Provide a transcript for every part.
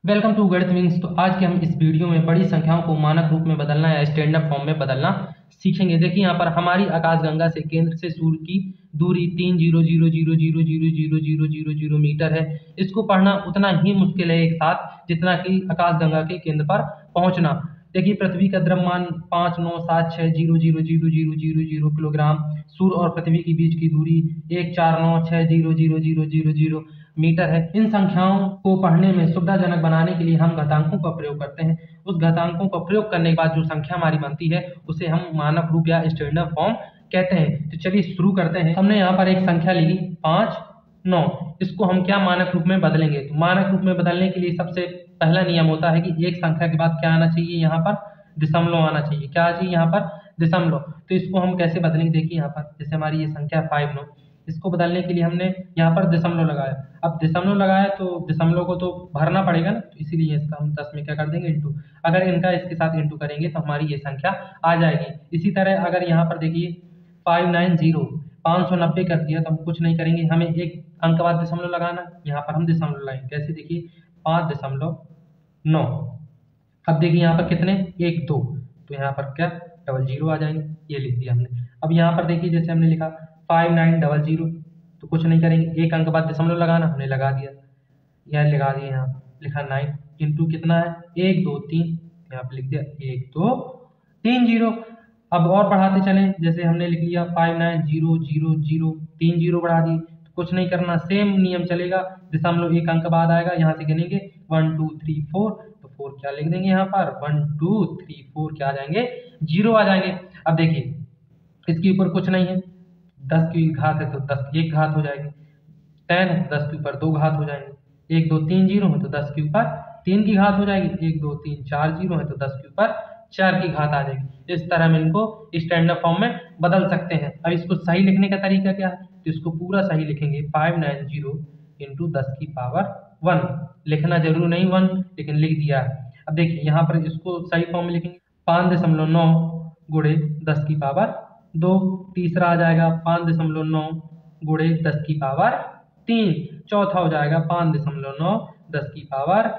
Welcome to गणित wings. तो आज के हम इस वीडियो में बड़ी संख्याओं को मानक रूप में बदलना या स्टैंडर्ड फॉर्म में बदलना सीखेंगे। देखिए यहाँ पर हमारी आकाशगंगा से केंद्र से सूर्य की दूरी 3,000,000,000,000 मीटर है। इसको पढ़ना उतना ही मुश्किल है एक साथ जितना कि आकाशगंगा के केंद्र पर पहुंचना। देखिए पृथ्वी का द्रव्यमान 5,9,7,6,0,0,000 किलोग्राम, सूर्य और पृथ्वी के बीच की दूरी 1,4,9,6,0,0,000 मीटर है। इन संख्याओं को पढ़ने में सुविधाजनक बनाने के लिए हम घातांकों का प्रयोग करते हैं। उस घातांकों का प्रयोग करने के बाद जो संख्या हमारी बनती है उसे हम मानक रूप या स्टैंडर्ड फॉर्म कहते हैं। तो चलिए शुरू करते हैं। हमने यहाँ पर एक संख्या ली 5, 9। इसको हम क्या मानक रूप में बदलेंगे? तो मानक रूप में बदलने के लिए सबसे पहला नियम होता है कि एक संख्या के बाद क्या आना चाहिए, यहाँ पर दशमलव आना चाहिए। क्या चाहिए यहाँ पर? दशमलव। तो इसको हम कैसे बदलेंगे? देखिए यहाँ पर जैसे हमारी ये संख्या 5, 9, इसको बदलने के लिए हमने यहाँ पर दशमलव लगाया। अब दशमलव लगाया तो दशमलव को तो भरना पड़ेगा ना, तो इसीलिए इसका हम 10 में क्या कर देंगे, इंटू। अगर इनका इसके साथ इंटू करेंगे तो हमारी ये संख्या आ जाएगी। इसी तरह अगर यहाँ पर देखिए 590 590 कर दिया तो हम कुछ नहीं करेंगे, हमें एक अंक बाद दशमलव लगाना। यहाँ पर हम दशमलव लगाएंगे। कैसे? देखिए 5.9। अब देखिए यहाँ पर कितने, 1 2, तो यहाँ पर क्या डबल जीरो आ जाएंगे, ये लिख दिया हमने। अब यहाँ पर देखिए जैसे हमने लिखा 5900, तो कुछ नहीं करेंगे, एक अंक बाद दशमलव लगाना, हमने लगा दिया। यह लगा दिया, यहाँ लिखा 9 इंटू कितना है, 1 2 3, यहाँ पर लिख दिया 1 2 3 0। अब और बढ़ाते चलें, जैसे हमने लिख लिया 59000, 3 जीरो बढ़ा दिए, तो कुछ नहीं करना, सेम नियम चलेगा। दशमलव एक अंक बाद आएगा, यहाँ से गिनेंगे 1 2 3 4, तो 4 क्या लिख देंगे यहाँ पर, 1 2 3 4 क्या आ जाएंगे, 0 आ जाएंगे। अब देखिए इसके ऊपर कुछ नहीं है, 10 की घात है तो 10 की एक घात हो जाएगी, 10 है 10 के ऊपर 2 घात हो जाएंगे, 1 2 3 जीरो है तो 10 के ऊपर 3 की घात हो जाएगी, 1 2 3 4 जीरो है तो 10 के ऊपर 4 की घात आ जाएगी। इस तरह हम इनको स्टैंडर्ड फॉर्म में बदल सकते हैं। अब इसको सही लिखने का तरीका क्या है, तो इसको पूरा सही लिखेंगे, 590 इंटू 10 की पावर 1। लिखना जरूर नहीं 1, लेकिन लिख दिया है। अब देखिए यहाँ पर इसको सही फॉर्म में लिखेंगे, 5.9 गुणे 10 की पावर 2। तीसरा आ जाएगा 5.9 गुणे 10 की पावर 3। चौथा हो जाएगा 5.9 10 की पावर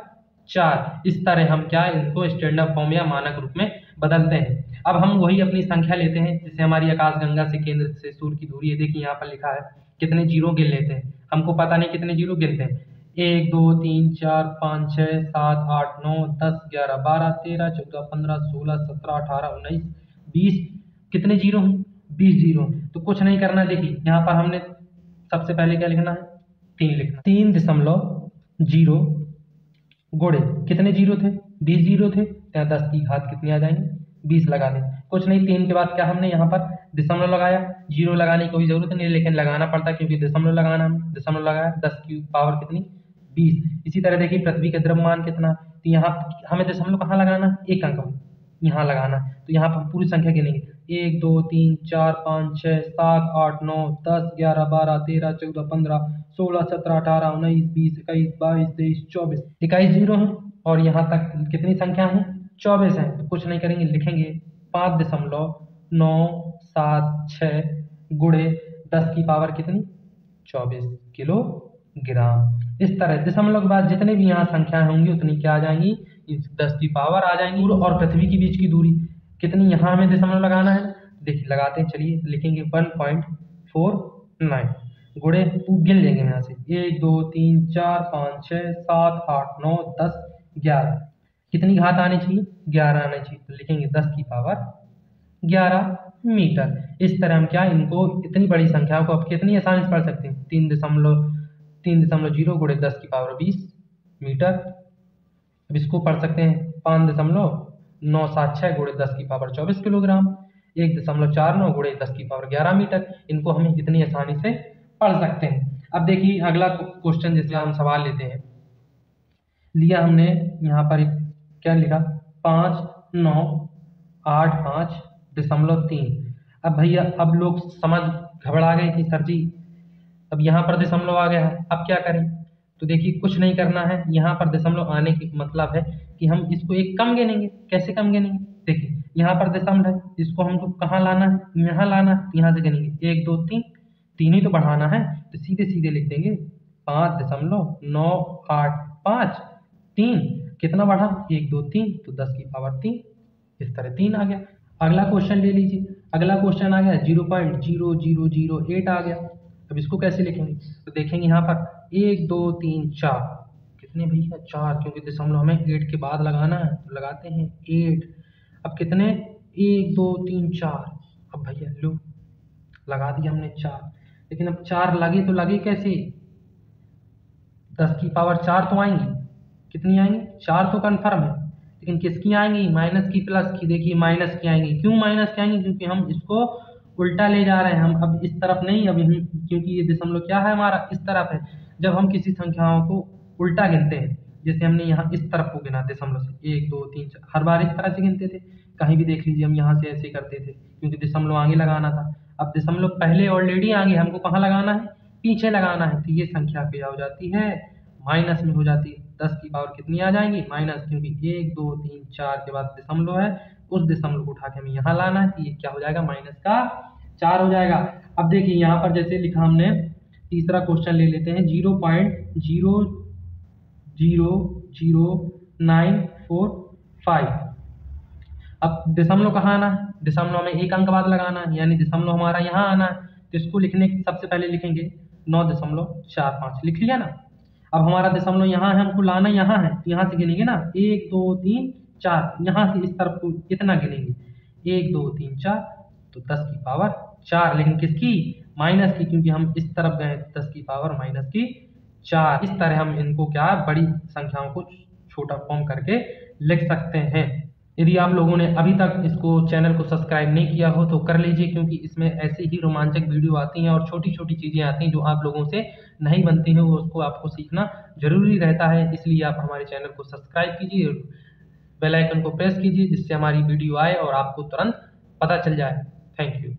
4। इस तरह हम क्या इनको स्टैंडर्ड फॉर्म या मानक रूप में बदलते हैं। अब हम वही अपनी संख्या लेते हैं, जैसे हमारी आकाशगंगा से केंद्र से सूर्य की दूरी है। देखिए यहाँ पर लिखा है, कितने जीरो गिन लेते हैं, हमको पता नहीं कितने जीरो गिनते हैं। 1 2 3 4 5 6 7 8 9 10 11 12 13 14 15 16 17 18 19 20, कितने जीरो हैं, 20 जीरो। तो कुछ नहीं करना, देखिए यहाँ पर हमने सबसे पहले क्या लिखना है, 3 लिखना। 3.0 गुणे कितने जीरो थे, 20 जीरो थे, यहाँ 10 की घात कितनी आ जाएंगे, 20 लगा दें। कुछ नहीं, 3 के बाद क्या हमने यहाँ पर दशमलव लगाया। जीरो लगाने की कोई जरूरत नहीं, लेकिन लगाना पड़ता क्योंकि दशमलव लगाना, हमने दशमलव लगाया, 10 की पावर कितनी, 20। इसी तरह देखिए पृथ्वी का द्रव्यमान कितना, तो यहाँ हमें दशमलव कहाँ लगाना, एक अंक में यहाँ लगाना। तो यहाँ पर पूरी संख्या गिनेंगे, 1 2 3 4 5 6 7 8 9 10 11 12 13 14 15 16 17 18 19 20 21 22 23 24, 21 जीरो हैं। और यहाँ तक कितनी संख्या है, 24 है। तो कुछ नहीं करेंगे, लिखेंगे 5.976 गुणे 10 की पावर कितनी, 24 किलोग्राम। इस तरह दशमलव के बाद जितने भी यहाँ संख्याएं होंगी उतनी क्या आ जाएंगी, 10 की पावर आ जाएंगी। और पृथ्वी के बीच की दूरी कितनी, यहाँ हमें दशमलव लगाना है। देखिए लगाते हैं, चलिए लिखेंगे 1.49 गुणे, गिन लेंगे यहाँ से, 1 2 3 4 5 6 7 8 9 10 11, कितनी घात आनी चाहिए, 11 आनी चाहिए। तो लिखेंगे 10 की पावर 11 मीटर। इस तरह हम क्या इनको इतनी बड़ी संख्याओं को अब कितनी आसानी से पढ़ सकते हैं, 3.0 गुणे 10 की पावर 20 मीटर। अब इसको पढ़ सकते हैं 5.976 गुणे 10 की पावर 24 किलोग्राम, 1.49 गुणे 10 की पावर 11 मीटर। इनको हम इतनी आसानी से पढ़ सकते हैं। अब देखिए अगला क्वेश्चन, जैसे हम सवाल लेते हैं, लिया हमने यहाँ पर क्या लिखा, 5985.3। अब भैया अब लोग समझ घबरा गए कि सर जी अब यहाँ पर दशमलव आ गया है, अब क्या करें। तो देखिए कुछ नहीं करना है, यहाँ पर दशमलव आने की मतलब है कि हम इसको एक कम गिनेंगे। कैसे कम गिनेंगे, देखिए यहाँ पर दशमलव है, इसको हमको कहाँ लाना है, यहाँ लाना है। यहाँ से गिनेंगे 1 2 3, 3 ही तो बढ़ाना है, तो सीधे सीधे लिख देंगे 5.985 3, कितना बढ़ा 1 2 3, तो 10 की पावर 3, इस तरह 3 आ गया। अगला क्वेश्चन ले लीजिए, अगला क्वेश्चन आ गया 0.0008 आ गया। अब इसको कैसे लिखेंगे, तो देखेंगे यहाँ पर 1 2 3 4, कितने भैया 4, क्योंकि दशमलव हमें 8 के बाद लगाना है, तो लगाते हैं 8। अब कितने 1 2 3 4, अब भैया लो लगा दिया हमने 4, लेकिन अब 4 लगे तो लगे कैसे, 10 की पावर 4 तो आएंगी, कितनी आएंगी 4 तो कन्फर्म है, लेकिन किसकी आएंगी माइनस की प्लस की, देखिए माइनस की आएंगी। क्यों माइनस की आएंगी, क्योंकि हम इसको उल्टा ले जा रहे हैं, हम अब इस तरफ नहीं, अब क्योंकि ये दशमलव क्या है हमारा इस तरफ है। जब हम किसी संख्याओं को उल्टा गिनते हैं, जैसे हमने यहाँ इस तरफ को गिना दशमलव से 1 2 3 4, हर बार इस तरह से गिनते थे, कहीं भी देख लीजिए हम यहाँ से ऐसे करते थे, क्योंकि दशमलव आगे लगाना था। अब दशमलव पहले ऑलरेडी आगे, हमको कहाँ लगाना है, पीछे लगाना है, तो ये संख्या क्या हो जाती है, माइनस में हो जाती है। 10 की पावर कितनी आ जाएंगी माइनस, क्योंकि 1 2 3 4 के बाद दशमलव है, उस दशमलव को उठा के हमें यहाँ लाना है, तो ये क्या हो जाएगा माइनस का 4 हो जाएगा। अब देखिए यहाँ पर जैसे लिखा हमने, तीसरा क्वेश्चन ले लेते हैं 0.000945। अब दशमलव कहाँ आना है, दशमलव में एक अंक बाद लगाना है, यानी दशमलव हमारा यहाँ आना है, तो इसको लिखने सबसे पहले लिखेंगे 9.45, लिख लिया ना। अब हमारा दशमलव यहाँ है, हमको लाना यहाँ है, तो यहाँ से गिनेंगे ना 1 2 3 4, यहाँ से इस तरफ को कितना गिनेंगे 1 2 3 4, तो 10 की पावर 4, लेकिन किसकी माइनस की, क्योंकि हम इस तरफ गए 10 की पावर माइनस की 4। इस तरह हम इनको क्या बड़ी संख्याओं को छोटा फॉर्म करके लिख सकते हैं। यदि आप लोगों ने अभी तक इसको चैनल को सब्सक्राइब नहीं किया हो तो कर लीजिए, क्योंकि इसमें ऐसी ही रोमांचक वीडियो आती हैं और छोटी छोटी चीज़ें आती हैं जो आप लोगों से नहीं बनती हैं, वो उसको आपको सीखना जरूरी रहता है। इसलिए आप हमारे चैनल को सब्सक्राइब कीजिए, बेल आइकन को प्रेस कीजिए, जिससे हमारी वीडियो आए और आपको तुरंत पता चल जाए। Thank you.